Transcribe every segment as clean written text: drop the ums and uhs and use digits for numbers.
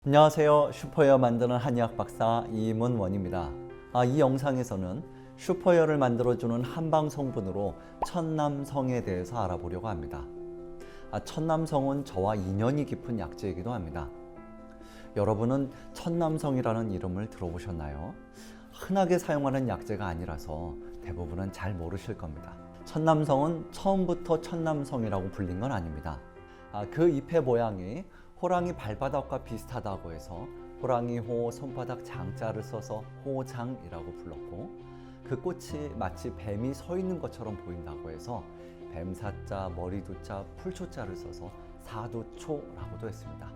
안녕하세요. 슈퍼헤어 만드는 한의학 박사 이문원입니다. 이 영상에서는 슈퍼헤어를 만들어주는 한방 성분으로 천남성에 대해서 알아보려고 합니다. 천남성은 저와 인연이 깊은 약재이기도 합니다. 여러분은 천남성이라는 이름을 들어보셨나요? 흔하게 사용하는 약재가 아니라서 대부분은 잘 모르실 겁니다. 천남성은 처음부터 천남성이라고 불린 건 아닙니다. 그 잎의 모양이 호랑이 발바닥과 비슷하다고 해서 호랑이호 손바닥 장자를 써서 호장이라고 불렀고, 그 꽃이 마치 뱀이 서 있는 것처럼 보인다고 해서 뱀사자, 머리두자, 풀초자를 써서 사두초라고도 했습니다.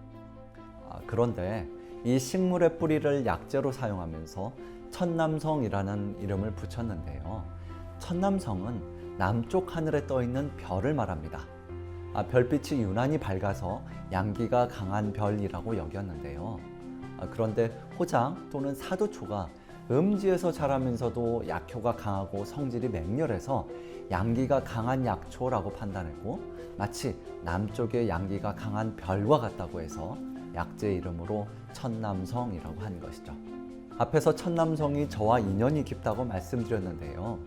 그런데 이 식물의 뿌리를 약재로 사용하면서 천남성이라는 이름을 붙였는데요. 천남성은 남쪽 하늘에 떠 있는 별을 말합니다. 별빛이 유난히 밝아서 양기가 강한 별이라고 여겼는데요. 그런데 호장 또는 사두초가 음지에서 자라면서도 약효가 강하고 성질이 맹렬해서 양기가 강한 약초라고 판단했고, 마치 남쪽의 양기가 강한 별과 같다고 해서 약재 이름으로 천남성이라고 한 것이죠. 앞에서 천남성이 저와 인연이 깊다고 말씀드렸는데요.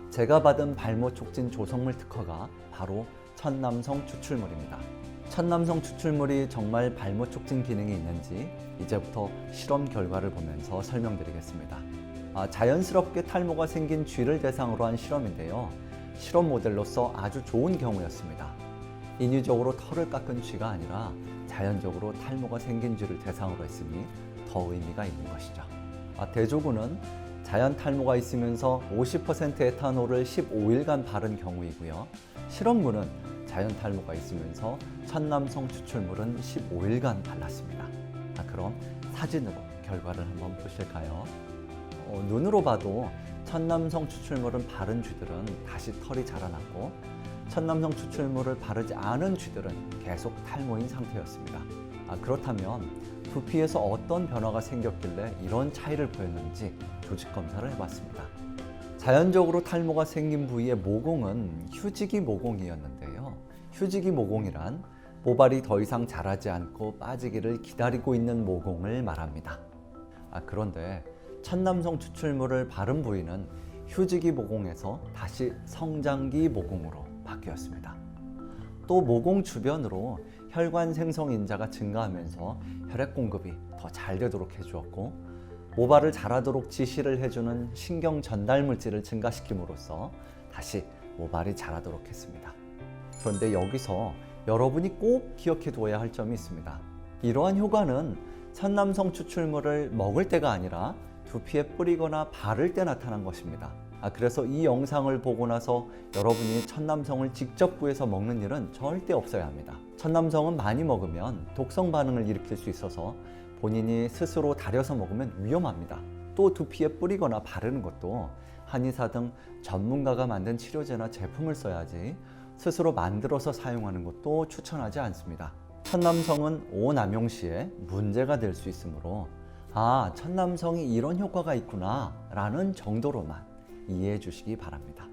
제가 받은 발모촉진 조성물 특허가 바로 천남성 추출물입니다. 천남성 추출물이 정말 발모촉진 기능이 있는지 이제부터 실험 결과를 보면서 설명드리겠습니다. 자연스럽게 탈모가 생긴 쥐를 대상으로 한 실험인데요. 실험 모델로서 아주 좋은 경우였습니다. 인위적으로 털을 깎은 쥐가 아니라 자연적으로 탈모가 생긴 쥐를 대상으로 했으니 더 의미가 있는 것이죠. 대조군은 자연 탈모가 있으면서 50% 에탄올을 15일간 바른 경우이고요. 실험군은 자연 탈모가 있으면서 천남성 추출물은 15일간 발랐습니다. 그럼 사진으로 결과를 한번 보실까요? 눈으로 봐도 천남성 추출물은 바른 쥐들은 다시 털이 자라났고, 천남성 추출물을 바르지 않은 쥐들은 계속 탈모인 상태였습니다. 그렇다면 두피에서 어떤 변화가 생겼길래 이런 차이를 보였는지 조직 검사를 해봤습니다. 자연적으로 탈모가 생긴 부위의 모공은 휴지기 모공이었는데요. 휴지기 모공이란 모발이 더 이상 자라지 않고 빠지기를 기다리고 있는 모공을 말합니다. 그런데 천남성 추출물을 바른 부위는 휴지기 모공에서 다시 성장기 모공으로 바뀌었습니다. 또 모공 주변으로 혈관 생성 인자가 증가하면서 혈액 공급이 더 잘 되도록 해주었고, 모발을 자라도록 지시를 해주는 신경 전달 물질을 증가시킴으로써 다시 모발이 자라도록 했습니다. 그런데 여기서 여러분이 꼭 기억해 두어야 할 점이 있습니다. 이러한 효과는 천남성 추출물을 먹을 때가 아니라 두피에 뿌리거나 바를 때 나타난 것입니다. 그래서 이 영상을 보고 나서 여러분이 천남성을 직접 구해서 먹는 일은 절대 없어야 합니다. 천남성은 많이 먹으면 독성 반응을 일으킬 수 있어서 본인이 스스로 다려서 먹으면 위험합니다. 또 두피에 뿌리거나 바르는 것도 한의사 등 전문가가 만든 치료제나 제품을 써야지 스스로 만들어서 사용하는 것도 추천하지 않습니다. 천남성은 오남용시에 문제가 될 수 있으므로 천남성이 이런 효과가 있구나 라는 정도로만 이해해 주시기 바랍니다.